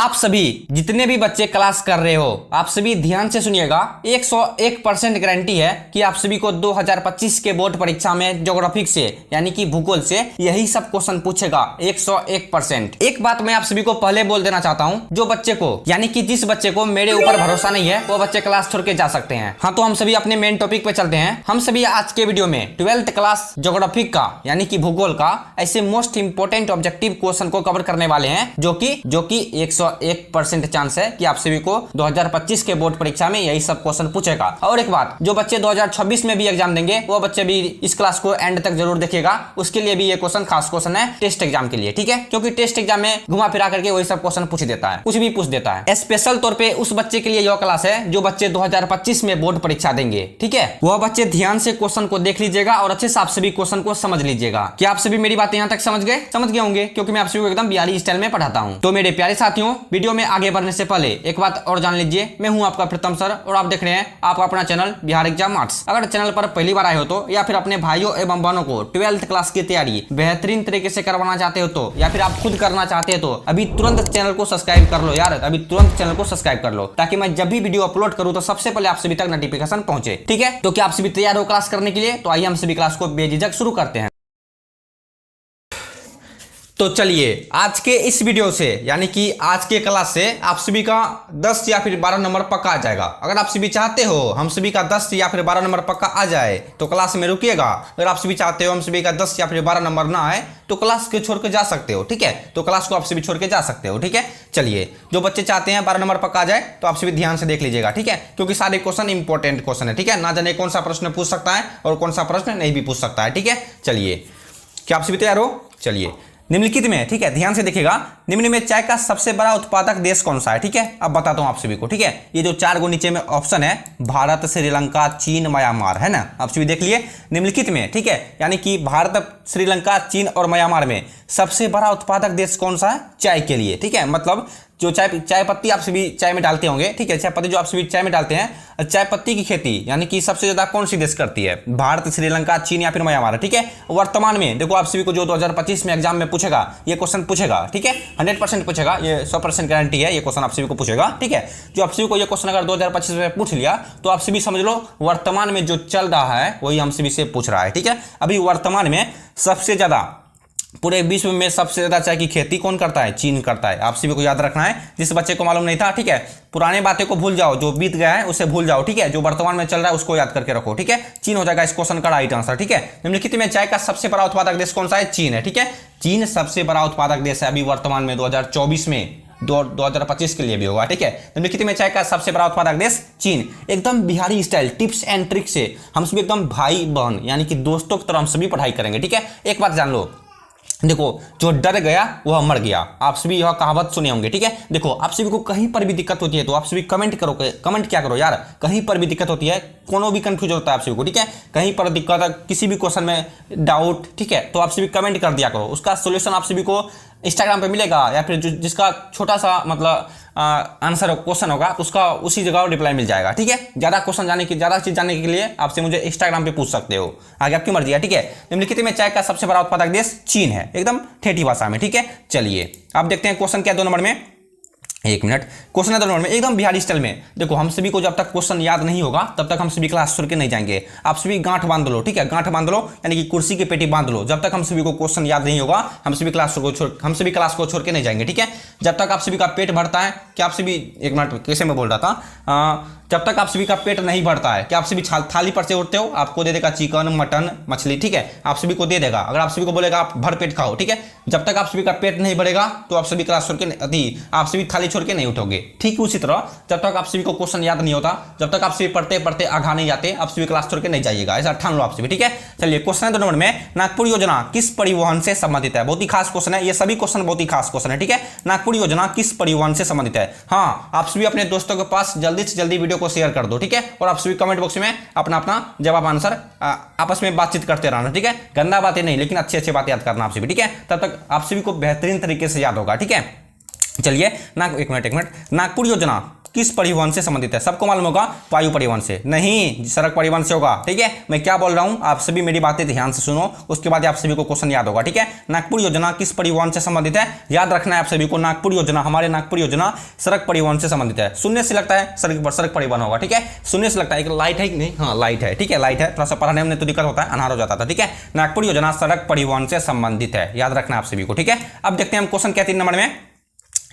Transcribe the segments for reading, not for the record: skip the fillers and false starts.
आप सभी जितने भी बच्चे क्लास कर रहे हो आप सभी ध्यान से सुनिएगा। 101% गारंटी है कि आप सभी को 2025 के बोर्ड परीक्षा में ज्योग्राफी से यानी कि भूगोल से यही सब क्वेश्चन पूछेगा 101%। एक बात मैं आप सभी को पहले बोल देना चाहता हूं, जो बच्चे को यानी कि जिस बच्चे को मेरे ऊपर भरोसा नहीं है वो बच्चे क्लास छोड़ के जा सकते हैं। हाँ, तो हम सभी अपने मेन टॉपिक पे चलते हैं। हम सभी आज के वीडियो में 12th क्लास ज्योग्राफी का यानी कि भूगोल का ऐसे मोस्ट इंपोर्टेंट ऑब्जेक्टिव क्वेश्चन को कवर करने वाले हैं जो कि 101% चांस है कि आप सभी को 2025 के बोर्ड परीक्षा में यही सब क्वेश्चन पूछेगा। और एक बात, जो बच्चे 2026 में भी एग्जाम देंगे वो बच्चे भी इस क्लास को एंड तक जरूर देखिएगा। उसके लिए भी ये क्वेश्चन खास क्वेश्चन है टेस्ट एग्जाम के लिए, ठीक है, क्योंकि टेस्ट एग्जाम में घुमा फिरा करके वही सब क्वेश्चन पूछ देता है, कुछ भी पूछ देता है। स्पेशल तौर पे उस बच्चे के लिए यह क्लास है जो बच्चे 2025 में बोर्ड परीक्षा देंगे, ठीक है। वह बच्चे ध्यान से क्वेश्चन को देख लीजिएगा और अच्छे से आप सभी क्वेश्चन को समझ लीजिएगा। क्या आप सभी मेरी बात यहाँ तक समझ गए होंगे, क्योंकि मैं आप सभी को एकदम बिहारी स्टाइल में पढ़ाता हूँ। तो मेरे प्यारे साथियों, वीडियो में आगे बढ़ने से पहले एक बात और जान लीजिए, मैं हूं आपका प्रीतम सर और आप देख रहे हैं आपका अपना चैनल बिहार एग्जाम मार्क्स। अगर चैनल पर पहली बार आए हो तो, या फिर अपने भाइयों एवं बहनों को 12th क्लास की तैयारी बेहतरीन तरीके से करवाना चाहते हो तो, या फिर आप खुद करना चाहते हो तो अभी तुरंत चैनल को सब्सक्राइब कर लो यार, अभी तुरंत चैनल को सब्सक्राइब कर लो, ताकि मैं जब भी वीडियो अपलोड करूं तो सबसे पहले आप सभी तक नोटिफिकेशन पहुंचे, ठीक है। तो क्या आप सभी तैयार हो क्लास करने के लिए? तो आइए हम सभी क्लास को बेझिझक शुरू करते हैं। तो चलिए आज के इस वीडियो से यानी कि आज के क्लास से आप सभी का 10 या फिर 12 नंबर पक्का आ जाएगा। अगर आप सभी चाहते हो हम सभी का 10 या फिर 12 नंबर पक्का आ जाए तो क्लास में रुकिएगा। अगर आप सभी चाहते हो हम सभी का 10 या फिर 12 नंबर ना आए तो क्लास को छोड़ के जा सकते हो, ठीक है। तो क्लास को आप सभी छोड़ के जा सकते हो, ठीक है। चलिए, जो बच्चे चाहते हैं 12 नंबर पक्का आ जाए तो आप सभी ध्यान से देख लीजिएगा, ठीक है, क्योंकि सारे क्वेश्चन इंपॉर्टेंट क्वेश्चन है, ठीक है। ना जाने कौन सा प्रश्न पूछ सकता है और कौन सा प्रश्न नहीं भी पूछ सकता है, ठीक है। चलिए, क्या आप सभी तैयार हो? चलिए, निम्नलिखित में, ठीक है, ध्यान से देखिएगा, निम्न में चाय का सबसे बड़ा उत्पादक देश कौन सा है, ठीक है। अब बताता हूं आप सभी को, ठीक है। ये जो 4 गो नीचे में ऑप्शन है, भारत, श्रीलंका, चीन, म्यांमार, है ना। आप सभी देख लिए निम्नलिखित में, ठीक है, यानी कि भारत, श्रीलंका, चीन और म्यांमार में सबसे बड़ा उत्पादक देश कौन सा है चाय के लिए, ठीक है। मतलब जो चाय पत्ती आप सभी चाय में डालते होंगे, ठीक है, चाय पत्ती जो आप सभी चाय में डालते हैं, चाय पत्ती की खेती यानी कि सबसे ज्यादा कौन सी देश करती है? भारत, श्रीलंका, चीन या फिर म्यांमार, ठीक है। वर्तमान में देखो आप सभी को जो 2025 में एग्जाम में पूछेगा ये क्वेश्चन पूछेगा, ठीक है, 100% पूछेगा, ये 100% गारंटी है, ये क्वेश्चन आप सभी को पूछेगा, ठीक है। जो आप सभी को ये क्वेश्चन अगर 2025 में पूछ लिया तो आप सभी समझ लो वर्तमान में जो चल रहा है वही हम सभी से पूछ रहा है, ठीक है। अभी वर्तमान में सबसे ज्यादा पूरे विश्व में सबसे ज्यादा चाय की खेती कौन करता है? चीन करता है। आप सभी को याद रखना है, जिस बच्चे को मालूम नहीं था, ठीक है, पुराने बातें को भूल जाओ, जो बीत गया है उसे भूल जाओ, ठीक है। जो वर्तमान में चल रहा है उसको याद करके रखो, ठीक है। चीन हो जाएगा इस क्वेश्चन का राइट आंसर, ठीक है। निम्नलिखित में चाय का सबसे बड़ा उत्पादक देश कौन सा है? चीन है, ठीक है। चीन सबसे बड़ा उत्पादक देश है अभी वर्तमान में 2024 में, 2025 के लिए भी होगा, ठीक है। निम्नलिखित में चाय का सबसे बड़ा उत्पादक देश चीन। एकदम Bihari style tips and trick से हम सभी एकदम भाई बहन यानी कि दोस्तों की तरह हम सभी पढ़ाई करेंगे, ठीक है। एक बात जान लो, देखो, जो डर गया वह मर गया। आप सभी यह कहावत सुने होंगे, ठीक है। देखो, आप सभी को कहीं पर भी दिक्कत होती है तो आप सभी कमेंट करो, कमेंट क्या करो यार, कहीं पर भी दिक्कत होती है, कोनो भी कंफ्यूज होता है आप सभी को, ठीक है, कहीं पर दिक्कत है, किसी भी क्वेश्चन में डाउट, ठीक है, तो आप सभी कमेंट कर दिया करो। उसका सोल्यूशन आप सभी को इंस्टाग्राम पे मिलेगा, या फिर जिसका छोटा सा मतलब आंसर क्वेश्चन होगा तो उसका उसी जगह रिप्लाई मिल जाएगा, ठीक है। ज्यादा चीज जानने के लिए आपसे मुझे इंस्टाग्राम पे पूछ सकते हो, आगे आपकी मर्जी है, ठीक है। निम्नलिखित में चाय का सबसे बड़ा उत्पादक देश चीन है, एकदम ठेठी भाषा में, ठीक है। चलिए, आप देखते हैं क्वेश्चन क्या 2 नंबर में, 1 मिनट, क्वेश्चन है 2 नंबर में एकदम बिहारी स्टाइल में। देखो, हम सभी को जब तक क्वेश्चन याद नहीं होगा तब तक हम सभी क्लास छोड़ के नहीं जाएंगे। आप सभी गांठ बांध लो, ठीक है, गांठ बांध लो यानी कि कुर्सी की पेटी बांध लो। जब तक हम सभी को क्वेश्चन याद नहीं होगा हम सभी क्लास को छोड़ के नहीं जाएंगे, ठीक है। जब तक आप सभी का पेट भरता है, क्या आप सभी, 1 मिनट, कैसे मैं बोल रहा था, जब तक आप सभी का पेट नहीं भरता है, क्या आप सभी थाली पर से उठते हो, आपको दे देगा चिकन, मटन, मछली, ठीक है, आप सभी को दे देगा। अगर आप सभी को बोलेगा आप भर पेट खाओ, ठीक है, जब तक आप सभी का पेट नहीं भरेगा तो आप सभी क्लास छोड़ के आप सभी थाली छोड़ के नहीं उठोगे। ठीक उसी तरह जब तक आप सभी को क्वेश्चन याद नहीं होता, जब तक आप सभी पढ़ते पढ़ते आगा नहीं जाते, आप सभी क्लास छोड़ के नहीं जाइएगा, ऐसा ठान लो आप सभी, ठीक है। चलिए, क्वेश्चन 2 नंबर में, नागपुर योजना किस परिवहन से संबंधित है? बहुत ही खास क्वेश्चन है, ये सभी क्वेश्चन बहुत ही खास क्वेश्चन है, ठीक है। नागपुर योजना किस परिवहन से संबंधित है? हाँ, आप सभी अपने दोस्तों के पास जल्दी से जल्दी वीडियो को शेयर कर दो, ठीक है, और आप सभी कमेंट बॉक्स में अपना अपना जवाब आंसर आपस में बातचीत करते रहना, ठीक है। गंदा बातें नहीं, लेकिन अच्छी अच्छी बातें याद करना आप सभी, ठीक है, तब तक आप सभी को बेहतरीन तरीके से याद होगा, ठीक है। चलिए, 1 मिनट, नागपुर योजना किस परिवहन से संबंधित है? सबको मालूम होगा वायु परिवहन से, नहीं सड़क परिवहन से होगा। ठीक है, मैं क्या बोल रहा हूं आप सभी मेरी बातें ध्यान से सुनो, उसके बाद आप सभी को क्वेश्चन याद होगा। ठीक है, नागपुर योजना किस परिवहन से संबंधित है? याद रखना है आप सभी को, नागपुर योजना, हमारे नागपुर योजना सड़क परिवहन से संबंधित है। सुनने से लगता है सड़क परिवहन होगा। ठीक है, सुनने से लगता है कि लाइट है कि नहीं, हाँ लाइट है। ठीक है, लाइट है, थोड़ा सा पढ़ने में तो दिक्कत होता है, अनहार हो जाता था। ठीक है, नागपुर योजना सड़क परिवहन से संबंधित है, याद रखना आप सभी को। ठीक है, अब देखते हैं हम क्वेश्चन क्या 3 नंबर में,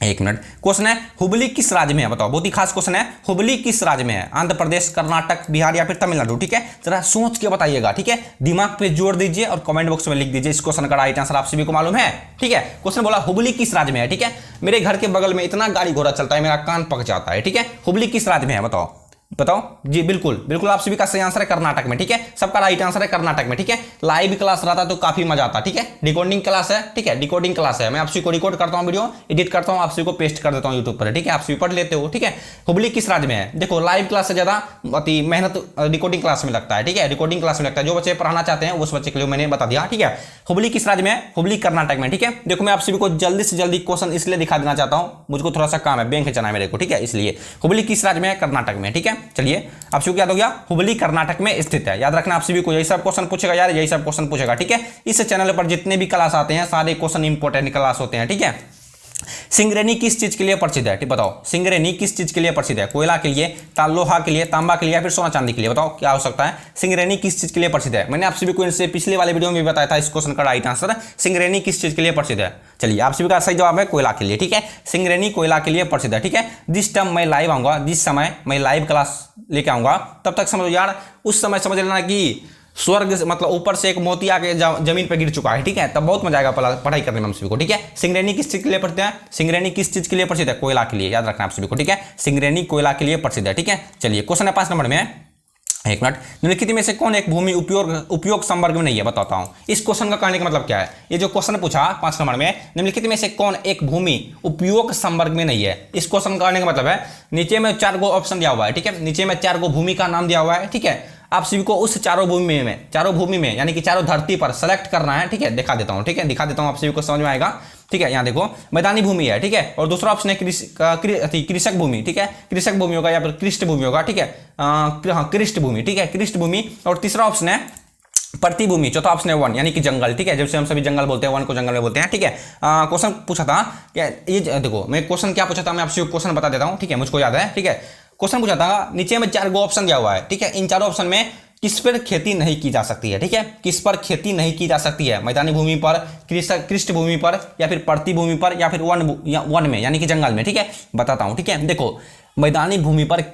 एक मिनट। क्वेश्चन है हुबली किस राज्य में है? बताओ, बहुत ही खास क्वेश्चन है। हुबली किस राज्य में है? आंध्र प्रदेश, कर्नाटक, बिहार या फिर तमिलनाडु? ठीक है, जरा सोच के बताइएगा। ठीक है, दिमाग पे जोर दीजिए और कमेंट बॉक्स में लिख दीजिए इस क्वेश्चन का राइट आंसर आप सभी को मालूम है। ठीक है, क्वेश्चन बोला हुबली किस राज्य में है। ठीक है, मेरे घर के बगल में इतना गाड़ी घोड़ा चलता है, मेरा कान पक जाता है। ठीक है, हुबली किस राज्य में है? बताओ बताओ जी, बिल्कुल बिल्कुल आप सभी का सही आंसर है कर्नाटक में। ठीक है, सबका राइट आंसर है कर्नाटक में। ठीक है, लाइव क्लास रहता तो काफी मजा आता। ठीक है, रिकॉर्डिंग क्लास है। ठीक है, रिकॉर्डिंग क्लास है, मैं आप सभी को रिकॉर्ड करता हूं, वीडियो एडिट करता हूं, आप सभी को पेस्ट कर देता हूं यूट्यूब पर। ठीक है, आप सभी पढ़ लेते हो। ठीक है, हुबली किस राज्य में है? देखो लाइव क्लास से ज्यादा अति मेहनत रिकॉर्डिंग क्लास में लगता है। ठीक है, रिकॉर्डिंग क्लास में लगता है, जो बच्चे पढ़ाना चाहते हैं उस बच्चे के लिए मैंने बता दिया। ठीक है, हुबली किस राज्य में है? हुबली कर्नाटक में। ठीक है, देखो मैं आप सभी को जल्दी से जल्दी क्वेश्चन इसलिए दिखा देना चाहता हूं, मुझको थोड़ा सा काम है, बैंक जाना है मेरे को। ठीक है, इसलिए हुबली किस राज्य में है? कर्नाटक में। ठीक है, चलिए आप सभी को याद हो गया, हुबली कर्नाटक में स्थित है। याद रखना आप सभी को, यही सब क्वेश्चन पूछेगा यार, यही सब क्वेश्चन पूछेगा। ठीक है, इस चैनल पर जितने भी क्लास आते हैं सारे क्वेश्चन इंपॉर्टेंट क्लास होते हैं। ठीक है, सिंगरेनी किस चीज के लिए प्रसिद्ध है? बताओ, सिंगरेनी किस चीज के लिए प्रसिद्ध है? कोयला के लिए, लोहा के लिए, तांबा के लिए या फिर सोना चांदी के लिए? बताओ क्या हो सकता है? सिंगरेनी किस चीज के लिए प्रसिद्ध है? मैंने आप सभी को इनसे पिछले वाले वीडियो में भी बताया था इस क्वेश्चन का राइट आंसर, सिंगरेनी किस चीज के लिए प्रसिद्ध है? चलिए आप सभी का सही जवाब है कोयला के लिए। ठीक है, सिंगरेनी कोयला के लिए प्रसिद्ध है। ठीक है, जिस टाइम मैं लाइव आऊंगा, जिस समय मैं लाइव क्लास लेके आऊंगा, तब तक समझो यार, उस समय समझ लेना कि स्वर्ग मतलब ऊपर से एक मोती आके जमीन पे गिर चुका है। ठीक है, तब बहुत मजा आएगा पढ़ाई करने में हम सभी को। ठीक है, सिंगरेनी किस चीज के लिए प्रसिद्ध है? सिंगरेनी किस चीज के लिए प्रसिद्ध है? कोयला के लिए, याद रखना आप सभी को। ठीक है, सिंगरेनी कोयला के लिए प्रसिद्ध है। ठीक है, चलिए क्वेश्चन है 5 नंबर में, एक मिनट। निम्नलिखित में से कौन एक भूमि उपयोग संवर्ग में नहीं है? बताता हूं इस क्वेश्चन का कहने का मतलब क्या है। ये जो क्वेश्चन पूछा 5 नंबर में, निम्नलिखित में से कौन एक भूमि उपयोग संवर्ग में नहीं है? इस क्वेश्चन का कहने का मतलब है, नीचे में 4 गो ऑप्शन दिया हुआ है। ठीक है, नीचे में 4 गो भूमि का नाम दिया हुआ है। ठीक है, आप सभी को उस चारों भूमि में यानी कि चारों धरती पर सेलेक्ट करना है। ठीक है, दिखा देता हूं। ठीक है, दिखा देता हूं, आप सभी को समझ में आएगा। ठीक है, यहाँ देखो मैदानी भूमि है। ठीक है, और दूसरा ऑप्शन है कृषक भूमि। ठीक है, कृषक भूमि होगा या फिर कृष्ट भूमि होगा। ठीक है, कृष्ट भूमि। ठीक है, कृष्ट भूमि। और तीसरा ऑप्शन है प्रतिभूमि। चौथा ऑप्शन है वन यानी कि जंगल। ठीक है, जैसे हम सभी जंगल बोलते हैं, वन को जंगल में बोलते हैं। ठीक है, क्वेश्चन पूछा था क्या ये, देखो मैं क्वेश्चन क्या पूछा था, मैं आपसे क्वेश्चन बता देता हूँ। ठीक है, मुझको याद है। ठीक है, क्वेश्चन पूछा था, नीचे में 4 गो ऑप्शन दिया हुआ है। ठीक है, इन चारों ऑप्शन में किस पर खेती नहीं की जा सकती है? ठीक है, किस पर खेती नहीं की जा सकती है? मैदानी भूमि पर, कृष्ट भूमि पर या फिर प्रतिभूमि पर या फिर वन में यानी कि जंगल में? ठीक है, बताता हूं। ठीक है, देखो मैदानी भूमि पर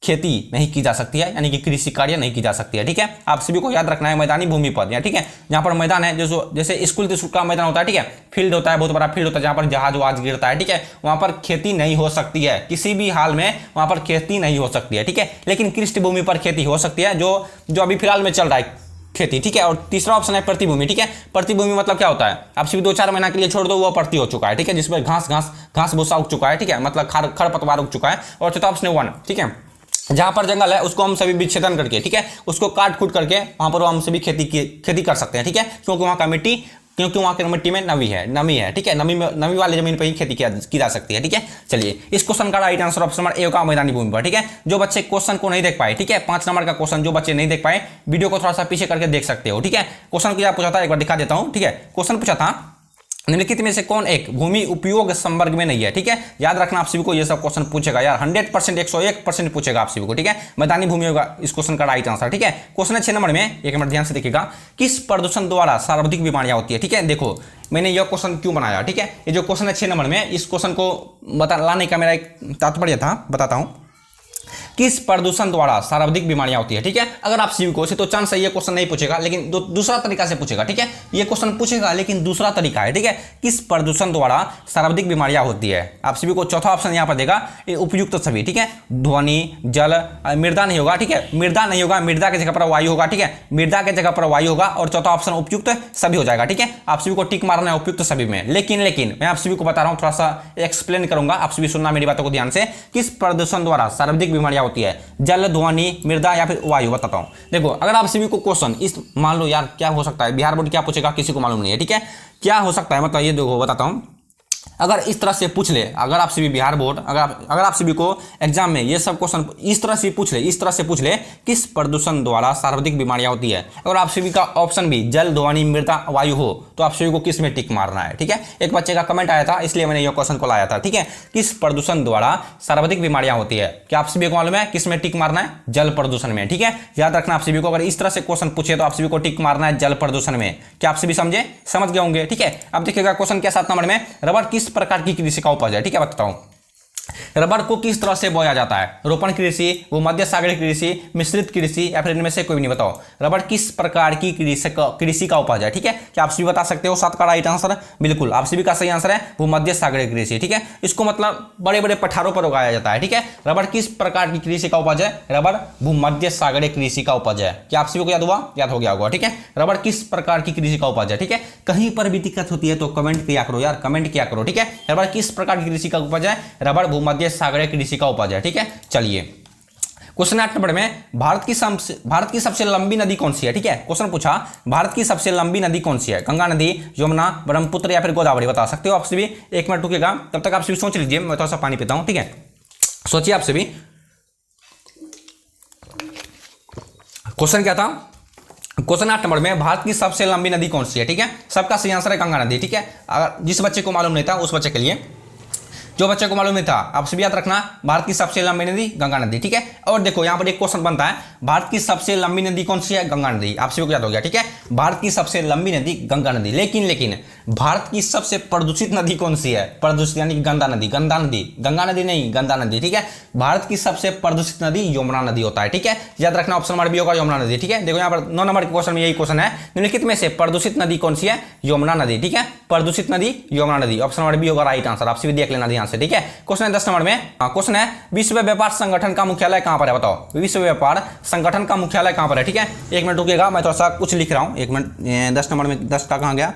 खेती नहीं की जा सकती है यानी कि कृषि कार्य नहीं की जा सकती है। ठीक है, आप सभी को याद रखना है मैदानी भूमि पर या ठीक है, जहां पर मैदान है, जैसे स्कूल का मैदान होता है। ठीक है, फील्ड होता है, बहुत बड़ा फील्ड होता है जहां पर जहाज वहाज गिरता है। ठीक है, वहां पर खेती नहीं हो सकती है, किसी भी हाल में वहां पर खेती नहीं हो सकती है। ठीक है, लेकिन कृषि भूमि पर खेती हो सकती है, जो अभी फिलहाल में चल रहा है खेती। ठीक है, और तीसरा ऑप्शन है प्रतिभूमि। ठीक है, प्रतिभूमि मतलब क्या होता है? आप सिर्फ 2-4 महीना के लिए छोड़ दो, वो प्रति हो चुका है। ठीक है, जिसमें घास भूसा उग चुका है। ठीक है, मतलब खरपतवार उग चुका है। और चौथा ऑप्शन है वन। ठीक है, जहां पर जंगल है उसको हम सभी विच्छेदन करके, ठीक है, उसको काट कूट करके वहां पर हम सभी खेती कर सकते हैं। ठीक है, क्योंकि वहां की मिट्टी में नमी है। ठीक है, नमी वाली जमीन पर ही खेती की जा सकती है। ठीक है, चलिए इस क्वेश्चन का right answer option number A होगा मैदानी भूमि पर। ठीक है, जो बच्चे क्वेश्चन को नहीं देख पाए, ठीक है, 5 नंबर का क्वेश्चन जो बच्चे नहीं देख पाए, वीडियो को थोड़ा सा पीछे करके देख सकते हो। ठीक है, क्वेश्चन क्या पूछा था एक बार दिखा देता हूं। ठीक है, क्वेश्चन पूछा था निम्नलिखित में से कौन एक भूमि उपयोग संवर्ग में नहीं है? ठीक है, याद रखना आप सभी को, ये सब क्वेश्चन पूछेगा यार, 100% 101% पूछेगा आप सभी को। ठीक है, मैदानी भूमि होगा इस क्वेश्चन का राइट आंसर। ठीक है, क्वेश्चन है 6 नंबर में, एक मिनट ध्यान से देखिएगा, किस प्रदूषण द्वारा सर्वाधिक बीमारियां होती है? ठीक है, देखो मैंने यह क्वेश्चन क्यों बनाया। ठीक है, ये जो क्वेश्चन है 6 नंबर में, इस क्वेश्चन को लाने का मेरा एक तात्पर्य था, बताता हूं। किस प्रदूषण द्वारा सर्वाधिक बीमारियां होती है? ठीक है, अगर आप सभी को से तो चांस है ये क्वेश्चन नहीं पूछेगा, लेकिन दूसरा तरीका से पूछेगा। ठीक है, ये क्वेश्चन पूछेगा लेकिन दूसरा तरीका है। ठीक है, किस प्रदूषण द्वारा सर्वाधिक बीमारियां होती है? आप सभी को चौथा ऑप्शन यहां पर देगा, उपयुक्त सभी। ठीक है, ध्वनि, जल, मृदा नहीं होगा। ठीक है, मृदा नहीं होगा, मृदा की जगह पर वायु होगा। ठीक है, मृदा की जगह पर वायु होगा और चौथा ऑप्शन उपयुक्त सभी हो जाएगा। ठीक है, आप सभी को टिक मारना है उपयुक्त सभी में। लेकिन मैं आप सभी को बता रहा हूं, थोड़ा सा एक्सप्लेन करूंगा, आप सभी सुनना मेरी बातों को ध्यान से। किस प्रदूषण द्वारा सर्वाधिक बीमारियां होती है? जल, ध्वनि, मृदा या फिर वायु? बताता हूं। देखो अगर आप सभी को क्वेश्चन इस मान लो यार, क्या हो सकता है, बिहार बोर्ड क्या पूछेगा किसी को मालूम नहीं है। ठीक है, क्या हो सकता है मतलब ये देखो बताता हूं। अगर इस तरह से पूछ ले, अगर आप सभी बिहार बोर्ड अगर आप सभी को एग्जाम में ये सब क्वेश्चन इस तरह से पूछ ले किस प्रदूषण द्वारा सर्वाधिक बीमारियां होती है, अगर आप सभी का ऑप्शन भी जल, ध्वनि, मृदा, वायु हो तो आप सभी को किस में टिक मारना है। ठीक है, एक बच्चे का कमेंट आया था इसलिए मैंने ये क्वेश्चन को लाया था। ठीक है, किस प्रदूषण द्वारा सर्वाधिक बीमारियां होती है, क्या आप सभी को मालूम है किस में टिक मारना है? जल प्रदूषण में। ठीक है, याद रखना आप सभी को, अगर इस तरह से क्वेश्चन पूछे तो आप सभी को टिक मारना है जल प्रदूषण में। क्या आप सभी समझ गए होंगे? ठीक है, अब देखिएगा क्वेश्चन क्या 7 नंबर में, रबड़ किस प्रकार की कृषि का उपज है? ठीक है, बताता हूं रबड़ को किस तरह से बोया जाता है? रोपण कृषि, वो मध्य सागरीय कृषि, मिश्रित कृषि, या फिर इनमें से कोई भी नहीं। बताओ रबड़ किस प्रकार की कृषि का उपज है? ठीक है, क्या आप सभी बता सकते हो? 7 का राइट आंसर बिल्कुल आप सभी का सही आंसर है वो मध्य सागरीय कृषि। ठीक है, इसको मतलब बड़े बड़े पठारों पर उगाया जाता है। ठीक है, रबड़ किस प्रकार की कृषि का उपज है? रबड़ भूमध्य सागरीय कृषि का उपज है। क्या आप सभी को याद हो गया होगा? ठीक है, रबड़ किस प्रकार की कृषि का उपज है? ठीक है, कहीं पर भी दिक्कत होती है तो कमेंट किया करो यार, कमेंट किया करो। ठीक है, रबड़ किस प्रकार की कृषि का उपज है? रबड़ भूमध्य सागरीय कृषि का उपज है। ठीक है, चलिए क्वेश्चन 8 नंबर में, भारत की सबसे लंबी नदी कौन सी है? ठीक है, क्वेश्चन पूछा भारत की सबसे लंबी नदी कौन सी है? गंगा नदी, यमुना, ब्रह्मपुत्र या फिर गोदावरी? बता सकते हो आप सभी? 1 मिनट रुकेगा, तब तक आप सभी सोच लीजिए, मैं थोड़ा सा पानी पीता हूं। ठीक है, सोचिए आप सभी। क्वेश्चन क्या था? क्वेश्चन 8 नंबर में, भारत की सबसे लंबी नदी कौन सी है? ठीक है, सबका सही आंसर है गंगा नदी। ठीक है, अगर जिस बच्चे को मालूम नहीं था उस बच्चे के लिए, जो बच्चे को मालूम नहीं था आप सभी याद रखना, भारत की सबसे लंबी नदी गंगा नदी। ठीक है, और देखो यहां पर एक क्वेश्चन बनता है, भारत की सबसे लंबी नदी कौन सी है? गंगा नदी। आप सभी को याद हो गया। ठीक है, भारत की सबसे लंबी नदी गंगा नदी। लेकिन भारत की सबसे प्रदूषित नदी कौन सी है? प्रदूषित यानी गंदा नदी, गंगा नदी नहीं, गंदा नदी। ठीक है, भारत की सबसे प्रदूषित नदी यमुना नदी होता है। ठीक है, याद रखना ऑप्शन नंबर बी होगा यमुना नदी। ठीक है, देखो यहाँ पर 9 नंबर के क्वेश्चन में यही क्वेश्चन है, निम्नलिखित में से प्रदूषित नदी कौन सी है? यमुना नदी। ठीक है, प्रदूषित नदी यमुना नदी, ऑप्शन नंबर बी होगा राइट आंसर। आप सभी देख लेना ध्यान से। ठीक है, क्वेश्चन 10 नंबर में क्वेश्चन है, विश्व व्यापार संगठन का मुख्यालय कहां पर है? बताओ विश्व व्यापार संगठन का मुख्यालय कहां पर है? ठीक है, 1 मिनट रुकिएगा, मैं थोड़ा सा कुछ लिख रहा हूं। 1 मिनट, 10 नंबर में 10 का कहां गया?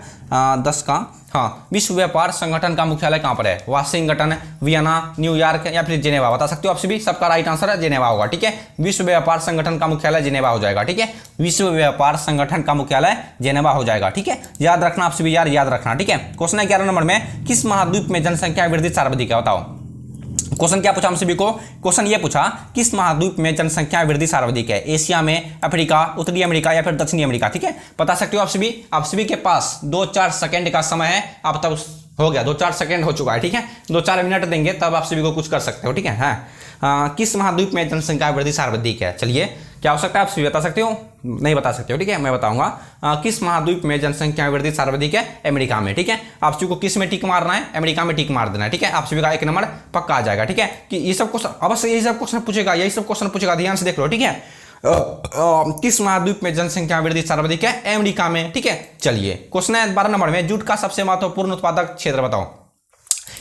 10 का, हाँ, विश्व व्यापार संगठन का मुख्यालय कहां पर है? वाशिंगटन, वियना, न्यूयॉर्क या फिर जेनेवा? बता सकते हो आप सभी? सबका राइट आंसर है जेनेवा होगा। ठीक है, विश्व व्यापार संगठन का मुख्यालय जेनेवा हो जाएगा। ठीक है, विश्व व्यापार संगठन का मुख्यालय जेनेवा हो जाएगा। ठीक है, याद रखना आप सभी यार, याद रखना। ठीक है, क्वेश्चन 11 नंबर में, किस महाद्वीप में जनसंख्या वृद्धि सर्वाधिक है? बताओ क्वेश्चन क्या पूछा हम सभी को? क्वेश्चन ये पूछा, किस महाद्वीप में जनसंख्या वृद्धि सर्वाधिक है? एशिया में, अफ्रीका, उत्तरी अमेरिका या फिर दक्षिणी अमेरिका? ठीक है, बता सकते हो आप सभी? आप सभी के पास 2-4 सेकंड का समय है, आप तब हो गया, 2-4 सेकंड हो चुका है। ठीक है, 2-4 मिनट देंगे तब आप सभी को कुछ कर सकते हो। ठीक है, हाँ, किस महाद्वीप में जनसंख्या वृद्धि सर्वाधिक है? चलिए, क्या हो सकता है आप सभी बता सकते हो? नहीं बता सकते हो। ठीक है, मैं बताऊंगा किस महाद्वीप में जनसंख्या वृद्धि सर्वाधिक है? अमेरिका में। ठीक है, आप सभी को किस में टिक मारना है? अमेरिका में टिक मार देना है। ठीक है, आप सभी का 1 नंबर पक्का आ जाएगा। ठीक है, कि ये सब क्वेश्चन अवश्य यही सब क्वेश्चन पूछेगा, ध्यान से देख लो। ठीक है, किस महाद्वीप में जनसंख्या वृद्धि सर्वाधिक है? अमेरिका में। ठीक है, चलिए क्वेश्चन है 12 नंबर में, जूट का सबसे महत्वपूर्ण उत्पादक क्षेत्र बताओ।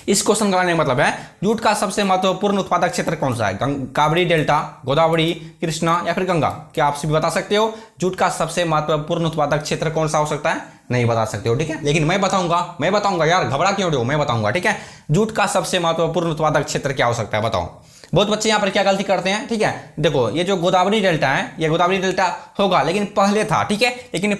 इस क्वेश्चन का मतलब है, जूट का सबसे महत्वपूर्ण उत्पादक क्षेत्र कौन सा है? कावेरी डेल्टा, गोदावरी, कृष्णा या फिर गंगा? क्या आप सभी बता सकते हो? जूट का सबसे महत्वपूर्ण उत्पादक क्षेत्र कौन सा हो सकता है? नहीं बता सकते हो। ठीक है, लेकिन मैं बताऊंगा यार, घबरा क्यों रहे हो? मैं बताऊंगा। ठीक है, जूट का सबसे महत्वपूर्ण उत्पादक क्षेत्र क्या हो सकता है? बताओ। बहुत बच्चे यहाँ पर क्या गलती करते हैं? ठीक है, देखो ये जो गोदावरी डेल्टा है, ये गोदावरी डेल्टा होगा, लेकिन पहले था। ठीक है, लेकिन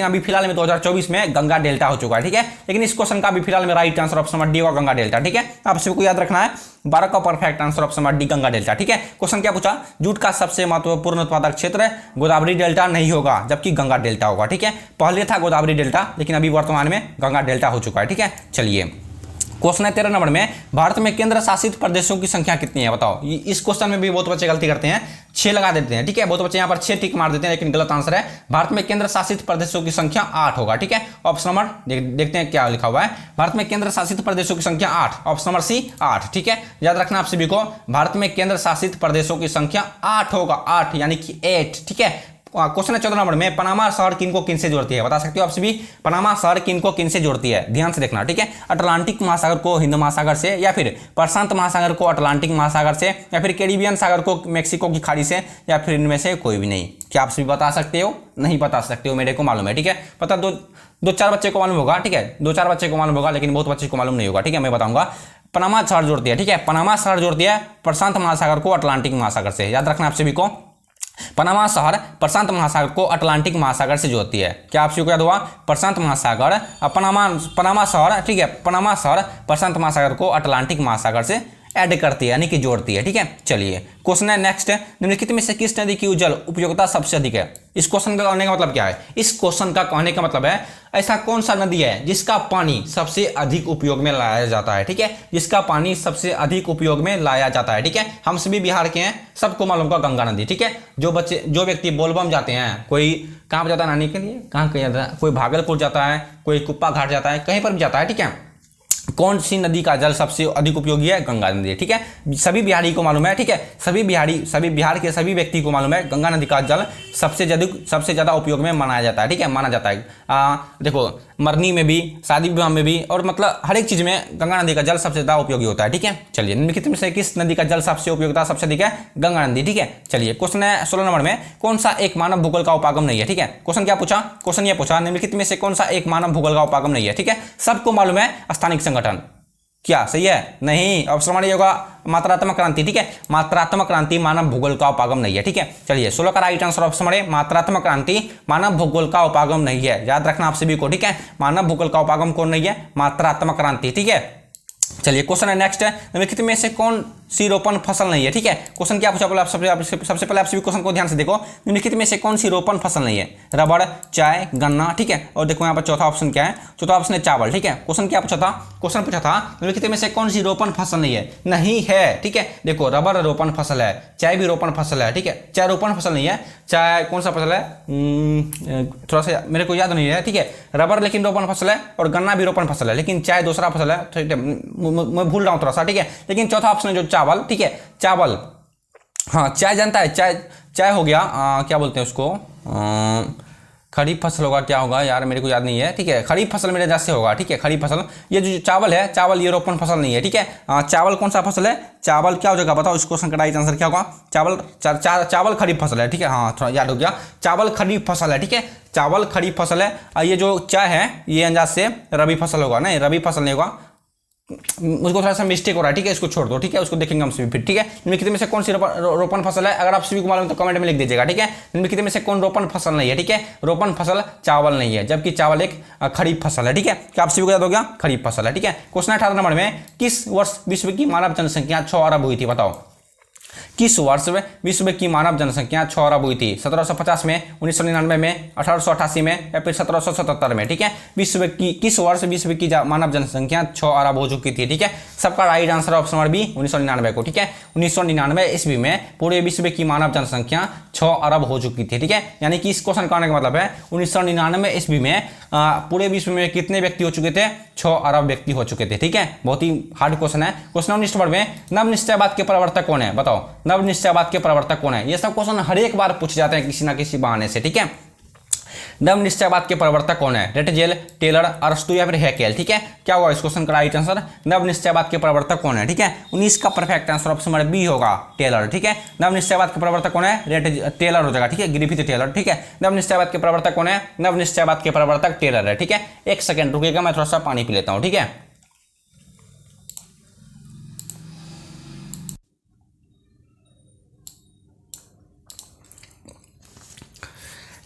अभी फिलहाल में 2024 में गंगा डेल्टा हो चुका है। ठीक है, लेकिन इस क्वेश्चन का भी फिलहाल में right answer option number D होगा, गंगा डेल्टा। ठीक है, आप सबको याद रखना है, 12 का perfect answer option number D, Ganga delta. ठीक है, क्वेश्चन क्या पूछा? जूट का सबसे महत्वपूर्ण उत्पादक क्षेत्र गोदावरी डेल्टा नहीं होगा, जबकि गंगा डेल्टा होगा। ठीक है, पहले था गोदावरी डेल्टा, लेकिन अभी वर्तमान में गंगा डेल्टा हो चुका है। ठीक है, चलिए क्वेश्चन है 13 नंबर में, भारत में केंद्र शासित प्रदेशों की संख्या कितनी है? बताओ। इस क्वेश्चन में भी बहुत बच्चे गलती करते हैं, 6 लगा देते हैं। ठीक है, बहुत बच्चे यहाँ पर 6 टिक मार देते हैं, लेकिन गलत आंसर है। भारत में केंद्र शासित प्रदेशों की संख्या 8 होगा। ठीक है, ऑप्शन नंबर देखते हैं क्या लिखा हुआ है। भारत में केंद्र शासित प्रदेशों की संख्या 8, ऑप्शन नंबर सी 8। ठीक है, याद रखना आप सभी को, भारत में केंद्र शासित प्रदेशों की संख्या 8 होगा, 8 यानी कि 8। ठीक है, क्वेश्चन है 14 नंबर में, पनामा शहर किनको किन से जोड़ती है? बता सकते हो आप सभी? पनामा शहर किनको किन से जोड़ती है? ध्यान से देखना। ठीक है, अटलांटिक महासागर को हिंद महासागर से, या फिर प्रशांत महासागर को अटलांटिक महासागर से, या फिर कैरिबियन सागर को मैक्सिको की खाड़ी से, या फिर इनमें से कोई भी नहीं? क्या आप सभी बता सकते हो? नहीं बता सकते हो, मेरे को मालूम है। ठीक है, पता 2-4 बच्चे को मालूम होगा। ठीक है, 2-4 बच्चे को मालूम होगा, लेकिन बहुत बच्चे को मालूम नहीं होगा। ठीक है, मैं बताऊंगा। पनामा शहर जोड़ती है। ठीक है, पनामा शहर जोड़ती है प्रशांत महासागर को अटलांटिक महासागर से। याद रखना आप सभी को, पनामा शहर प्रशांत महासागर को अटलांटिक महासागर से जोड़ती है। क्या आप सभी को याद हुआ? प्रशांत महासागर पनामा शहर, ठीक है, पनामा शहर प्रशांत महासागर को अटलांटिक महासागर से ऐड करती है, यानी कि जोड़ती है। ठीक है, चलिए क्वेश्चन है नेक्स्ट, निम्नलिखित में से किस नदी की जल उपयोगिता सबसे अधिक है? इस क्वेश्चन का कहने का मतलब क्या है? इस क्वेश्चन का कहने का मतलब है ऐसा कौन सा नदी है जिसका पानी सबसे अधिक उपयोग में लाया जाता है? ठीक है, जिसका पानी सबसे अधिक उपयोग में लाया जाता है। ठीक है, हम सभी बिहार के हैं, सबको मालूम होगा गंगा नदी। ठीक है, जो व्यक्ति बोलबम जाते हैं, कोई कहाँ पर जाता है नहाने के लिए, कहाँ जाता है, कोई भागलपुर जाता है, कोई कुप्पा घाट जाता है, कहीं पर भी जाता है। ठीक है, कौन सी नदी का जल सबसे अधिक उपयोगी है? गंगा नदी। ठीक है, सभी बिहारी को मालूम है। ठीक है, सभी बिहार के सभी व्यक्ति को मालूम है गंगा नदी का जल सबसे ज़्यादा उपयोग में मनाया जाता है। ठीक है, माना जाता है। देखो मरनी में भी, शादी विवाह में भी, और मतलब हर एक चीज़ में गंगा नदी का जल सबसे ज़्यादा उपयोगी होता है। ठीक है, चलिए निम्नलिखित में से किस नदी का जल सबसे उपयोगिता सबसे अधिक है? गंगा नदी। ठीक है, चलिए क्वेश्चन है 16 नंबर में, कौन सा एक मानव भूगोल का उपागम नहीं है? ठीक है, क्वेश्चन क्या पूछा? क्वेश्चन ये पूछा निम्नलिखित में से कौन सा एक मानव भूगोल का उपागम नहीं है? ठीक है, सबको मालूम है स्थानिक संगठन। क्या सही है? नहीं, ऑप्शन होगा मात्रात्मक क्रांति। ठीक है, मात्रात्मक क्रांति मानव भूगोल का उपागम नहीं है। ठीक है, चलिए 16 का राइट आंसर ऑप्शन है मात्रात्मक क्रांति मानव भूगोल का उपागम नहीं है। याद रखना आप सभी को। ठीक है, मानव भूगोल का उपागम कौन नहीं है? मात्रात्मक क्रांति। ठीक है, चलिए क्वेश्चन है नेक्स्ट, निम्नलिखित में से कौन सी रोपण फसल नहीं है? ठीक है, क्वेश्चन क्या पूछा? बोला सबसे पहले आप सभी क्वेश्चन को ध्यान से देखो, निम्नलिखित में से कौन सी रोपण फसल नहीं है? रबड़, चाय, गन्ना। ठीक है, और देखो यहाँ पर चौथा ऑप्शन क्या है? चौथा ऑप्शन है चावल। ठीक है, क्वेश्चन क्या पूछा था? क्वेश्चन पूछा था निम्नलिखित में से कौन सी रोपण फसल नहीं है? नहीं है। ठीक है, देखो रबड़ रोपण फसल है, चाय भी रोपण फसल है। ठीक है, चाय रोपण फसल नहीं है। चाय कौन सा फसल है? थोड़ा सा मेरे को याद नहीं है। ठीक है, रबड़ लेकिन रोपण फसल है, और गन्ना भी रोपण फसल है, लेकिन चाय दूसरा फसल है। ठीक है, मैं भूल रहा हूँ थोड़ा सा। ठीक है, लेकिन चौथा ऑप्शन है जो चावल। ठीक है, चावल, हाँ चाय जानता है, चाय हो गया, क्या बोलते हैं उसको, खरीफ फसल होगा, क्या होगा यार मेरे को याद नहीं है। ठीक है, खरीफ फसल मेरे जैसे होगा। ठीक है, खरीफ फसल। ये जो चावल है, चावल ये रोपण फसल नहीं है। ठीक है, चावल कौन सा फसल है? चावल क्या हो जाएगा बताओ? इस क्वेश्चन का राइट आंसर क्या होगा? चावल खरीफ फसल है। ठीक है, हाँ थोड़ा याद हो गया, चावल खरीफ फसल है। ठीक है, चावल खरीफ फसल है। ये जो चाय है ये अंदाज से रबी फसल होगा। नहीं, रबी फसल नहीं होगा, मुझको थोड़ा सा मिस्टेक हो रहा है। ठीक है, इसको छोड़ दो। ठीक है, उसको देखेंगे हम सभी फिर। ठीक है, निम्नलिखित में से कौन सी रोपण फसल है? अगर आप सभी को मालूम तो कमेंट में लिख दीजिएगा। ठीक है, निम्नलिखित में से कौन रोपण फसल नहीं है? ठीक है, रोपण फसल चावल नहीं है, जबकि चावल एक खरीफ फसल है। ठीक है, क्या आप सभी को याद हो गया? खरीफ फसल है। ठीक है, क्वेश्चन 18 नंबर में, किस वर्ष विश्व की मानव जनसंख्या 6 अरब हुई थी? बताओ किस वर्ष में विश्व की मानव जनसंख्या 6 अरब हुई थी? 1750 में, 1999 में, 1888 में, या फिर 1777 में? ठीक है, विश्व की किस वर्ष विश्व की मानव जनसंख्या 6 अरब हो चुकी थी? ठीक है, सबका right answer option number B 1999 को। ठीक है, 1999 ईस्वी में पूरे विश्व की मानव जनसंख्या 6 अरब हो चुकी थी। ठीक है, यानी कि इस क्वेश्चन का मतलब है 1999 ईस्वी में पूरे विश्व में कितने व्यक्ति हो चुके थे? 6 अरब व्यक्ति हो चुके थे। ठीक है, बहुत ही हार्ड क्वेश्चन है। क्वेश्चन 19 नंबर में, नवनिश्चयवाद के प्रवर्तक कौन है? बताओ नवनिश्चयवाद के प्रवर्तक कौन है? ये सब क्वेश्चन हर एक बार पूछे जाते हैं किसी ना किसी बहाने से। ठीक है, नवनिश्चयवाद के प्रवर्तक कौन है? रेटजेल, टेलर, अरस्तु या फिर हैकेल? ठीक है, क्या होगा इस क्वेश्चन का राइट आंसर? नवनिश्चयवाद के प्रवर्तक कौन है? ठीक है, 19 का perfect answer option number B होगा, टेलर। ठीक है, नवनिश्चयवाद के प्रवर्तक कौन है? टेलर हो जाएगा। ठीक है, ग्रिफिथ टेलर। ठीक है, नवनिश्चयवाद के प्रवर्तक कौन है? नवनिश्चयवाद के प्रवर्तक टेलर है। ठीक है, एक सेकंड रुकिएगा, मैं थोड़ा सा पानी पी लेता हूँ। ठीक है,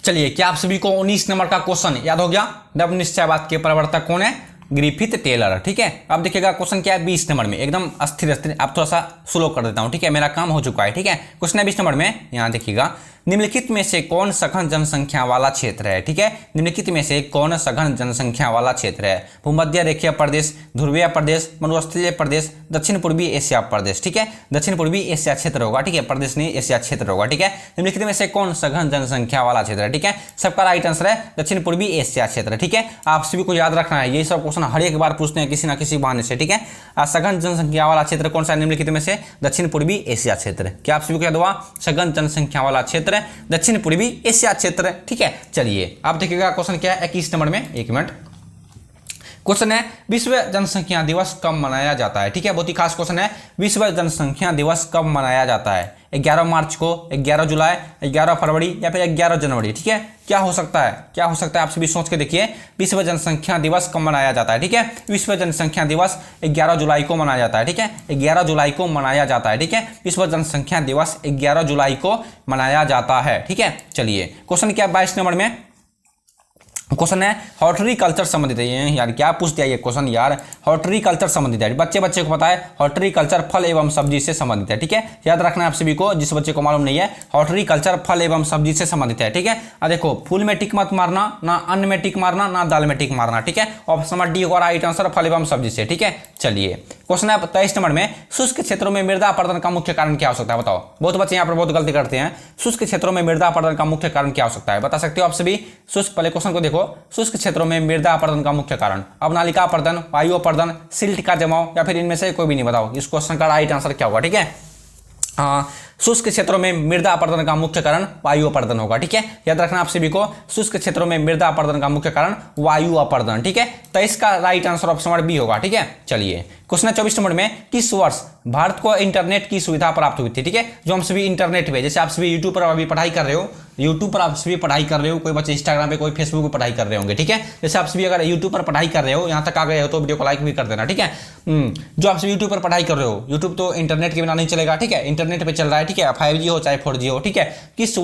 चलिए क्या आप सभी को 19 नंबर का क्वेश्चन याद हो गया? नवनिश्चयवाद के प्रवर्तक कौन है? Griffith Taylor. ठीक है, अब देखिएगा क्वेश्चन क्या है 20 नंबर में, एकदम अस्थिर अस्थिर। आप थोड़ा सा स्लो कर देता हूं। ठीक है, मेरा काम हो चुका है। ठीक है, क्वेश्चन है 20 नंबर में, यहाँ देखिएगा, निम्नलिखित में से कौन सघन जनसंख्या वाला क्षेत्र है? ठीक है, निम्नलिखित में से कौन सघन जनसंख्या वाला क्षेत्र है? भूमध्य रेखीय प्रदेश, ध्रुवीय प्रदेश, मरुस्थलीय प्रदेश, दक्षिण पूर्वी एशिया प्रदेश? ठीक है, दक्षिण पूर्वी एशिया क्षेत्र होगा। ठीक है, प्रदेश नहीं एशिया क्षेत्र होगा। ठीक है, निम्नलिखित में से कौन सघन जनसंख्या वाला क्षेत्र है? ठीक है, सबका राइट आंसर है दक्षिण पूर्वी एशिया क्षेत्र। ठीक है, आप सभी को याद रखना है, ये सब क्वेश्चन हर एक बार पूछते हैं किसी ना किसी बहाने से। ठीक है, सघन जनसंख्या वाला क्षेत्र कौन सा है? निम्नलिखित में से दक्षिण पूर्वी एशिया क्षेत्र। क्या आप सभी को याद हुआ? सघन जनसंख्या वाला क्षेत्र दक्षिण पूर्वी एशिया क्षेत्र। ठीक है, चलिए अब देखिएगा क्वेश्चन क्या है 21 नंबर में। एक मिनट, क्वेश्चन है विश्व जनसंख्या दिवस कब मनाया जाता है। ठीक है, बहुत ही खास क्वेश्चन है, विश्व जनसंख्या दिवस कब मनाया जाता है। 11 मार्च को, 11 जुलाई, 11 फरवरी या फिर 11 जनवरी। ठीक है, क्या हो सकता है, क्या हो सकता है, आप सभी सोच के देखिए। विश्व जनसंख्या दिवस कब मनाया जाता है। ठीक है, विश्व जनसंख्या दिवस 11 जुलाई को मनाया जाता है। ठीक है, 11 जुलाई को मनाया जाता है। ठीक है, विश्व जनसंख्या दिवस 11 जुलाई को मनाया जाता है। ठीक है, चलिए क्वेश्चन क्या 22 नंबर में क्वेश्चन है हॉर्टिकल्चर संबंधित है। यार क्या पूछ दिया ये क्वेश्चन यार, हॉर्टिकल्चर संबंधित है। बच्चे को पता है हॉर्टिकल्चर फल एवं सब्जी से संबंधित है। ठीक है, याद रखना है आप सभी को, जिस बच्चे को मालूम नहीं है हॉर्टिकल्चर फल एवं सब्जी से संबंधित है। ठीक है, अब देखो फूल में टिक मत मारना, ना अन्न में टिक मारना, ना दाल में टिक मारना। ठीक है, ऑप्शन नंबर डी होगा राइट आंसर, फल एवं सब्जी से। ठीक है, चलिए क्वेश्चन है 23 नंबर में शुष्क क्षेत्रों में मृदा अपरदन का मुख्य कारण क्या हो सकता है। बताओ, बहुत बच्चे यहाँ पर बहुत गलती करते हैं। शुष्क क्षेत्रों में मृदा अपरदन का मुख्य कारण क्या हो सकता है, बता सकते हो आप सभी। शुष्क, पहले क्वेश्चन को देखो, शुष्क क्षेत्रों में मृदा अपरदन का मुख्य कारण अवनालिका अपरदन, वायु अपरदन, सिल्ट का जमाव या फिर इनमें से कोई भी नहीं। बताओ इस क्वेश्चन का राइट आंसर क्या होगा। ठीक है, शुष्क क्षेत्रों में मृदा अपरदन का मुख्य कारण वायु अपरदन होगा। ठीक है, याद रखना आप सभी को, शुष्क क्षेत्रों में मृदा अपरदन का मुख्य कारण वायु अपरदन। ठीक है, तो इसका right answer option number B होगा। ठीक है, चलिए क्वेश्चन 24 नंबर में किस वर्ष भारत को इंटरनेट की सुविधा प्राप्त हुई थी। ठीक है, जो हम सभी इंटरनेट पे, जैसे आप सभी यूट्यूब पर अभी पढ़ाई कर रहे हो, यूट्यूब पर आप सभी पढ़ाई कर रहे हो, कोई बच्चे इंस्टाग्राम पे, कोई फेसबुक पे पढ़ाई कर रहे होंगे। ठीक है, जैसे आप सभी अगर यूट्यूब पर पढ़ाई कर रहे हो, यहाँ तक आ गए हो तो वीडियो को लाइक भी कर देना। ठीक है, जो आप सभी यूट्यूब पर पढ़ाई कर रहे हो, यूट्यूब तो इंटरनेट के बिना नहीं चलेगा। ठीक है, इंटरनेट पे चल रहा है। ठीक है, 5G हो चाहे 4G हो। ठीक है, किस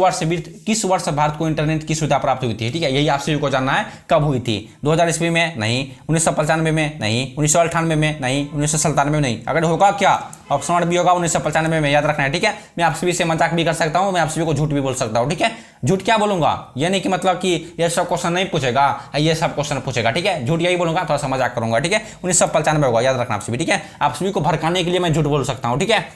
वर्ष भारत को इंटरनेट की सुविधा प्राप्त हुई थी। ठीक है, यही आप सभी को जानना है, कब हुई थी। 2000 ईस्वी में नहीं, 1995 में नहीं, 1998 में नहीं, 1997 में नहीं। अगर होगा क्या, ऑप्शन नंबर बी होगा 1995 में। याद रखना है। ठीक है, मैं आप सभी से मजाक भी कर सकता हूं, मैं आप सभी को झूठ भी बोल सकता हूं। ठीक है, झूठ क्या बोलूंगा, ये नहीं कि मतलब कि ये सब क्वेश्चन नहीं पूछेगा, ये सब क्वेश्चन पूछेगा। ठीक है, झूठ यही बोलूंगा, थोड़ा सा मजाक करूंगा। ठीक है, 1995 होगा, याद रखना आप सभी। ठीक है, आप सभी को भड़काने के लिए मैं झूठ बोल सकता हूं। ठीक है,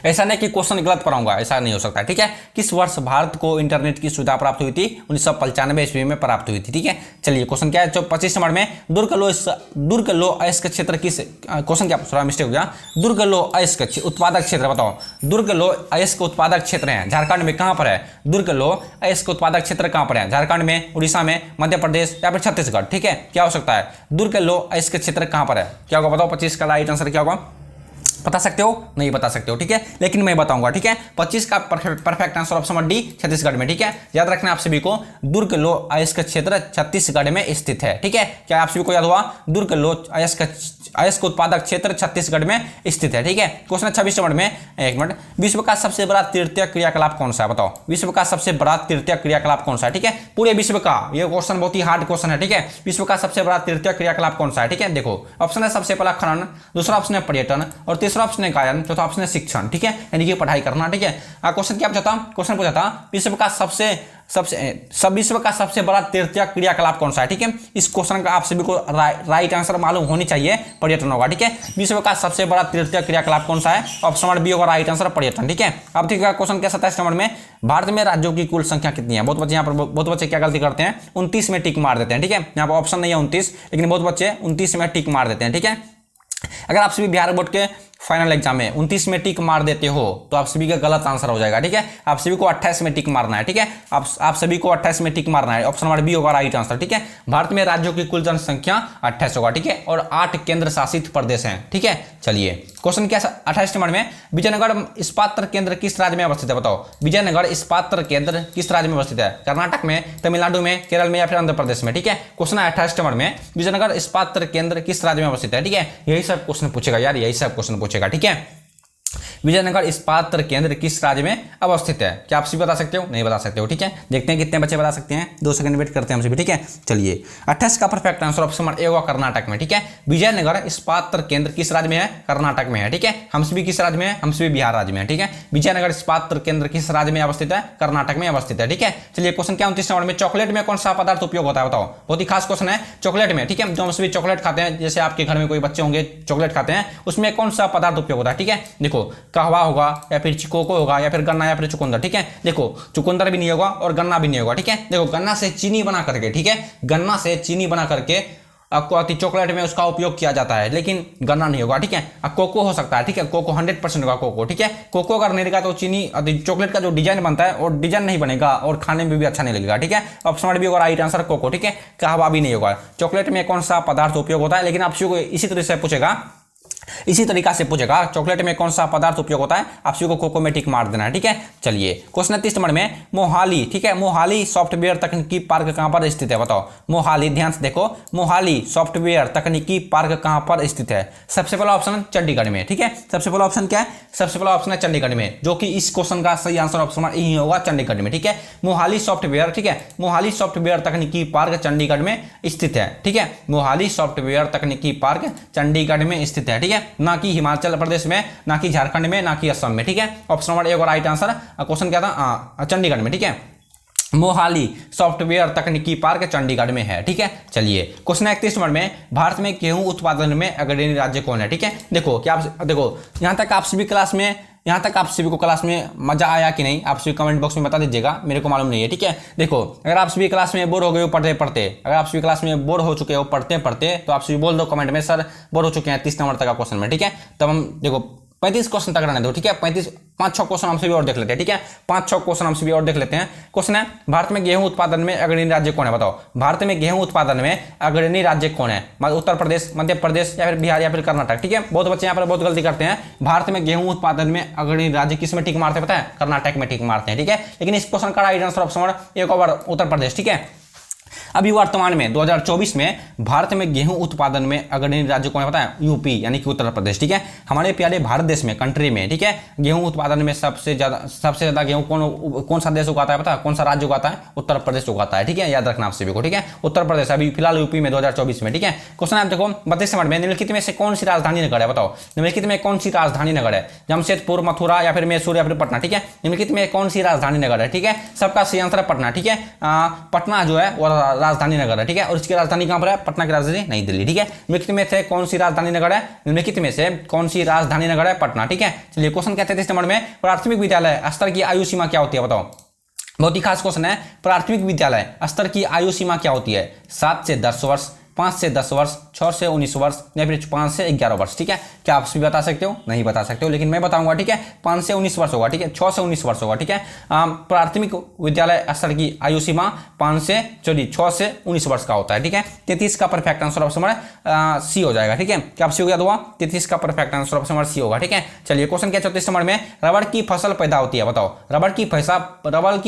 ऐसा नहीं कि क्वेश्चन गलत पढ़ाऊंगा, ऐसा नहीं हो सकता। ठीक है, किस वर्ष भारत को इंटरनेट की सुविधा प्राप्त हुई थी, 1995 ईस्वी में प्राप्त हुई थी। ठीक है, चलिए क्वेश्चन क्या है 25 नंबर में, दुर्ग लो अयस्क क्षेत्र किस, क्वेश्चन क्या थोड़ा मिस्टेक हो गया, दुर्ग लो अयस्क उत्पादक क्षेत्र। बताओ, दुर्ग लो अयस्क उत्पादक क्षेत्र है झारखंड में, कहां पर है। दुर्ग लो अयस्क उत्पादक क्षेत्र कहां पर है, झारखंड में, उड़ीसा में, मध्य प्रदेश या फिर छत्तीसगढ़। ठीक है, क्या हो सकता है, दुर्ग लो अयस्क क्षेत्र कहां पर है, क्या होगा बताओ। 25 का राइट आंसर क्या होगा, बता सकते हो, नहीं बता सकते हो। ठीक है, लेकिन मैं बताऊंगा। ठीक है, 25 का perfect answer option number D, Chhattisgarh में। ठीक है, याद रखना आप सभी को, दुर्ग लो अयस्क क्षेत्र छत्तीसगढ़ में स्थित है। ठीक है, क्या आप सभी को याद हुआ, दुर्ग लो अयस्क उत्पादक क्षेत्र छत्तीसगढ़ में स्थित है। ठीक है, क्वेश्चन 26 नंबर में, एक मिनट, विश्व का सबसे बड़ा तीर्थीय क्रियाकलाप कौन सा है। बताओ, विश्व का सबसे बड़ा तीर्थीय क्रियाकलाप कौन सा है। ठीक है, पूरे विश्व का, ये क्वेश्चन बहुत ही हार्ड क्वेश्चन है। ठीक है, विश्व का सबसे बड़ा तीर्थीय क्रियाकलाप कौन सा है। ठीक है, देखो ऑप्शन है सबसे पहला खनन, दूसरा ऑप्शन है पर्यटन और तीसरा ऑप्शन है गायन, चौथा ऑप्शन है शिक्षण। ठीक है, यानी कि पढ़ाई करना। ठीक है, क्वेश्चन क्या पूछा था, क्वेश्चन पूछा था विश्व का सबसे बड़ा तीर्थीय क्रियाकलाप कौन सा है। ठीक है, इस क्वेश्चन का आप सभी को राइट आंसर मालूम होनी चाहिए, पर्यटन होगा। ठीक है, विश्व का सबसे बड़ा तीर्थीय क्रियाकलाप कौन सा है, ऑप्शन नंबर बी होगा राइट आंसर, पर्यटन। ठीक है, अब देखिएगा क्वेश्चन क्या 27 नंबर में, भारत में राज्यों की कुल संख्या कितनी है। बहुत बच्चे यहाँ पर बहुत बच्चे क्या गलती करते हैं, 29 में टिक मार देते हैं। ठीक है, यहाँ पर ऑप्शन नहीं है 29, लेकिन बहुत बच्चे 29 में टिक मार देते हैं। ठीक है, अगर आप सभी बिहार बोर्ड के फाइनल एग्जाम में 29 में टिक मार देते हो तो आप सभी का गलत आंसर हो जाएगा। ठीक है, आप सभी को 28 में टिक मारना है। ठीक है, आप सभी को 28 में टिक मारना है, ऑप्शन नंबर बी होगा राइट आंसर। ठीक है, भारत में राज्यों की कुल जनसंख्या 28 होगा। ठीक है, और 8 केंद्र शासित प्रदेश हैं। ठीक है, चलिए क्वेश्चन क्या 28 नंबर में, विजयनगर इस्पात केंद्र किस राज्य में अवस्थित है। बताओ, विजयनगर इस्पात केंद्र किस राज्य में अवस्थित है, कर्नाटक में, तमिलनाडु में, केरल में या फिर आंध्र प्रदेश में। ठीक है, क्वेश्चन 28 नंबर में, विजयनगर इस्पात केंद्र किस राज्य में अवस्थित है। ठीक है, यही सब क्वेश्चन पूछेगा यार, यही सब क्वेश्चन पूछेगा। ठीक है, विजयनगर इस्पात केंद्र किस राज्य में अवस्थित है, क्या आप सभी बता सकते हो, नहीं बता सकते हो। ठीक है, देखते हैं कितने बच्चे बता सकते हैं, 2 सेकंड वेट करते हैं हम सभी। ठीक है, चलिए 28 का perfect answer option number A होगा कर्नाटक में। ठीक है, विजयनगर इस्पात केंद्र किस राज्य में है, कर्नाटक में है। ठीक है, हम सभी किस राज्य में है, हम सभी बिहार राज्य में है। ठीक है, विजयनगर इस्पात केंद्र किस राज्य में अवस्थित है, कर्नाटक में अवस्थित है। ठीक है, चलिए क्वेश्चन क्या 29 नंबर में, चॉकलेट में कौन सा पदार्थ उपयोग होता है। बताओ, बहुत ही खास क्वेश्चन है, चॉकलेट में। ठीक है, जो हम सभी चॉकलेट खाते हैं, जैसे आपके घर में कोई बच्चे होंगे चॉकलेट खाते हैं, उसमें कौन सा पदार्थ उपयोग होता है। ठीक है, देखो कहवा होगा या फिर चिकोको होगा या फिर गन्ना या फिर चुकंदर। ठीक है, देखो चुकंदर भी नहीं होगा और गन्ना भी नहीं होगा। ठीक है, देखो गन्ना से चीनी बना करके, ठीक है, गन्ना से चीनी बना करके चॉकलेट में उसका उपयोग किया जाता है, लेकिन गन्ना नहीं होगा, ठीक है। कोको हो सकता है, ठीक है, कोको 100% होगा कोको, ठीक है। कोको अगर नहीं रहेगा तो चीनी चॉकलेट का जो डिजाइन बनता है और डिजाइन नहीं बनेगा और खाने में भी अच्छा नहीं लगेगा, ठीक है। ऑप्शन भी होगा राइट आंसर कोको, ठीक है। कहवा भी नहीं होगा। चॉकलेट में कौन सा पदार्थ उपयोग होता है, लेकिन आपसे इसी तरह से पूछेगा, इसी तरीका से पूछेगा चॉकलेट में कौन सा पदार्थ उपयोग होता है, आप सभी को कोको में टिक मार देना है, ठीक है। चलिए क्वेश्चन 30 नंबर में, मोहाली, ठीक है, मोहाली सॉफ्टवेयर तकनीकी पार्क कहां पर स्थित है, बताओ। मोहाली, ध्यान से देखो, मोहाली सॉफ्टवेयर तकनीकी पार्क कहां पर स्थित है। सबसे पहला ऑप्शन चंडीगढ़ में, ठीक है। सबसे पहला ऑप्शन क्या है, सबसे पहला ऑप्शन है चंडीगढ़ में, जो कि इस क्वेश्चन का सही आंसर ऑप्शन यही होगा, चंडीगढ़ में, ठीक है। मोहाली सॉफ्टवेयर, ठीक है, मोहाली सॉफ्टवेयर तकनीकी पार्क चंडीगढ़ में स्थित है, ठीक है। मोहाली सॉफ्टवेयर तकनीकी पार्क चंडीगढ़ में स्थित है, ठीक है, ना कि हिमाचल प्रदेश में, ना कि झारखंड में, ना कि असम में, ठीक है। ऑप्शन नंबर 1 और राइट आंसर। क्वेश्चन क्या था, चंडीगढ़ में, ठीक है। मोहाली सॉफ्टवेयर तकनीकी पार्क चंडीगढ़ में है, ठीक है। चलिए क्वेश्चन 31 नंबर में, भारत में गेहूं उत्पादन में अग्रणी राज्य कौन है, ठीक है। देखो क्या आप देखो, यहां तक आप सभी क्लास में, यहाँ तक आप सभी को क्लास में मजा आया कि नहीं, आप सभी कमेंट बॉक्स में बता दीजिएगा, मेरे को मालूम नहीं है, ठीक है। देखो अगर आप सभी क्लास में बोर हो गए हो पढ़ते पढ़ते, अगर आप सभी क्लास में बोर हो चुके हो पढ़ते पढ़ते, तो आप सभी बोल दो कमेंट में, सर बोर हो चुके हैं 30 नंबर तक का क्वेश्चन में, ठीक है। तब हम देखो 35 क्वेश्चन तक रहने दो, ठीक है। 5-6 क्वेश्चन हम सभी और देख लेते हैं, ठीक है। 5-6 क्वेश्चन हम सभी और देख लेते हैं। क्वेश्चन है, भारत में गेहूं उत्पादन में अग्रणी राज्य कौन है, बताओ। भारत में गेहूं उत्पादन में अग्रणी राज्य कौन है, उत्तर प्रदेश, मध्य प्रदेश या फिर बिहार या फिर कर्नाटक, ठीक है। बहुत बच्चे यहाँ पर बहुत गलती करते हैं, भारत में गेहूं उत्पादन में अग्रणी राज्य किस में टिक मारते हैं, पता है, कर्नाटक में टिक मारते हैं, ठीक है। लेकिन इस क्वेश्चन का right answer option 1 over Uttar Pradesh, ठीक है। अभी वर्तमान में 2024 में भारत में गेहूं उत्पादन में अग्रणी राज्य कौन है, पता है, यूपी यानी कि उत्तर प्रदेश, ठीक है। हमारे प्यारे भारत देश में, कंट्री में, ठीक है, गेहूं उत्पादन में सबसे ज्यादा गेहूं कौन सा देश उगाता है, पता है, कौन सा राज्य उगाता है, उत्तर प्रदेश उगाता है, ठीक है। याद रखना आप सभी को, ठीक है, उत्तर प्रदेश अभी फिलहाल यूपी में 2024 में, ठीक है। क्वेश्चन आप देखो 32 नंबर में, निम्नलिखित में से कौन सी राजधानी नगर है, बताओ। निम्नलिखित में कौन सी राजधानी नगर है, जमशेदपुर, मथुरा या फिर मैसूर या फिर पटना, ठीक है। निम्नलिखित में कौन सी राजधानी नगर है, ठीक है। सबका सही आंसर है पटना, ठीक है। पटना जो है वो राजधानी नगर है, ठीक है। और इसकी राजधानी कहां पर है, पटना की राजधानी नई दिल्ली, ठीक है। निम्नलिखित में से कौन सी राजधानी नगर है, निम्नलिखित में से कौन सी राजधानी नगर है, पटना, ठीक है। चलिए क्वेश्चन क्या 33 नंबर में, प्राथमिक विद्यालय स्तर की आयु सीमा क्या होती है, बताओ। बहुत ही खास क्वेश्चन है, प्राथमिक विद्यालय स्तर की आयु सीमा क्या होती है। 7 से 10 वर्ष, 5 से 10 वर्ष, 6 से 19 वर्ष या फिर 5 से 11 वर्ष, ठीक है। क्या आप भी बता सकते हो, नहीं बता सकते हो, लेकिन मैं बताऊंगा, ठीक है। 5 से 19 वर्ष होगा, ठीक है, 6 से 19 वर्ष होगा, ठीक है। प्राथमिक विद्यालय स्तर की आयु सीमा 6 से 19 वर्ष का होता है, ठीक है। 33 का परफेक्ट आंसर ऑप्शन सी हो जाएगा, ठीक है। क्या आप सी हो गया हुआ, 33 का परफेक्ट आंसर ऑप्शन सी होगा, ठीक है। चलिए क्वेश्चन क्या 34 नंबर में, रबड़ की फसल पैदा होती है, बताओ। रबड़ की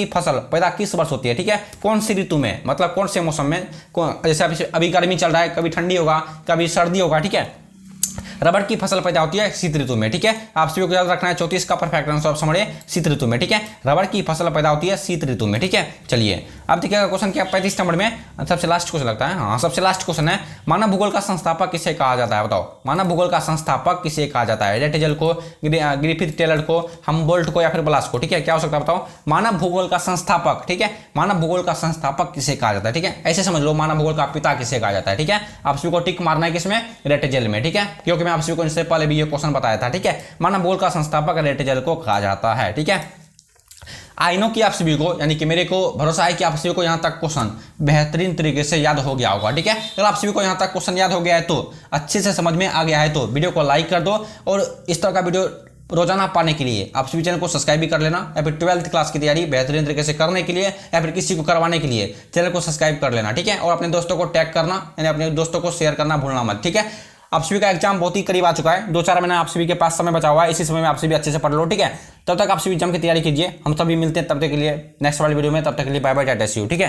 फसल पैदा किस वर्ष होती है, ठीक है। कौन सी ऋतु में, मतलब कौन से मौसम में, जैसे अभी गर्मी चल रहा है, कभी ठंडी होगा, कभी सर्दी होगा, ठीक है। रबड़ की फसल पैदा होती है शीत ऋतु में, ठीक है। आप सभी को याद रखना है 34 का परफेक्ट आंसर ऑप्शन है शीत ऋतु में, ठीक है। रबड़ की फसल पैदा होती है शीत ऋतु में, ठीक है। चलिए अब देखिएगा क्वेश्चन क्या 35 नंबर में, सबसे लास्ट क्वेश्चन लगता है, हाँ सबसे लास्ट क्वेश्चन है, मानव भूगोल का संस्थापक किसे कहा जाता है, बताओ। मानव भूगोल का संस्थापक किसे कहा जाता है, रेटेजल को, ग्रिफिथ टेलर को, हमबोल्ट को या फिर ब्लास को, ठीक है। क्या हो सकता है बताओ, मानव भूगोल का संस्थापक, ठीक है। मानव भूगोल का संस्थापक किसे कहा जाता है, ठीक है। ऐसे समझ लो, मानव भूगोल का पिता किसे कहा जाता है, ठीक है। आप सभी को टिक मारना है किसमें, रेटेजल में, ठीक है, क्योंकि मैं आप सभी को इससे पहले भी ये क्वेश्चन बताया था, ठीक है। मानव भूगोल का संस्थापक रेटेजल को कहा जाता है, ठीक है। आई नो कि आप सभी को, यानी कि मेरे को भरोसा है कि आप सभी को यहाँ तक क्वेश्चन बेहतरीन तरीके से याद हो गया होगा, ठीक है। अगर आप सभी को यहाँ तक क्वेश्चन याद हो गया है, तो अच्छे से समझ में आ गया है, तो वीडियो को लाइक कर दो, और इस तरह का वीडियो रोजाना पाने के लिए आप सभी चैनल को सब्सक्राइब भी कर लेना, या फिर 12th क्लास की तैयारी बेहतरीन तरीके से करने के लिए, या फिर किसी को करवाने के लिए चैनल को सब्सक्राइब कर लेना, ठीक है। और अपने दोस्तों को टैग करना, यानी अपने दोस्तों को शेयर करना भूलना मत, ठीक है। आप सभी का एग्जाम बहुत ही करीब आ चुका है, 2-4 महीना आप सभी के पास समय बचा हुआ है, इसी समय में आप सभी अच्छे से पढ़ लो, ठीक है। तब तक आप सभी एग्जाम की तैयारी कीजिए, हम सभी मिलते हैं तब तक के लिए नेक्स्ट वाली वीडियो में, तब तक के लिए bye bye, tata see you, ठीक है।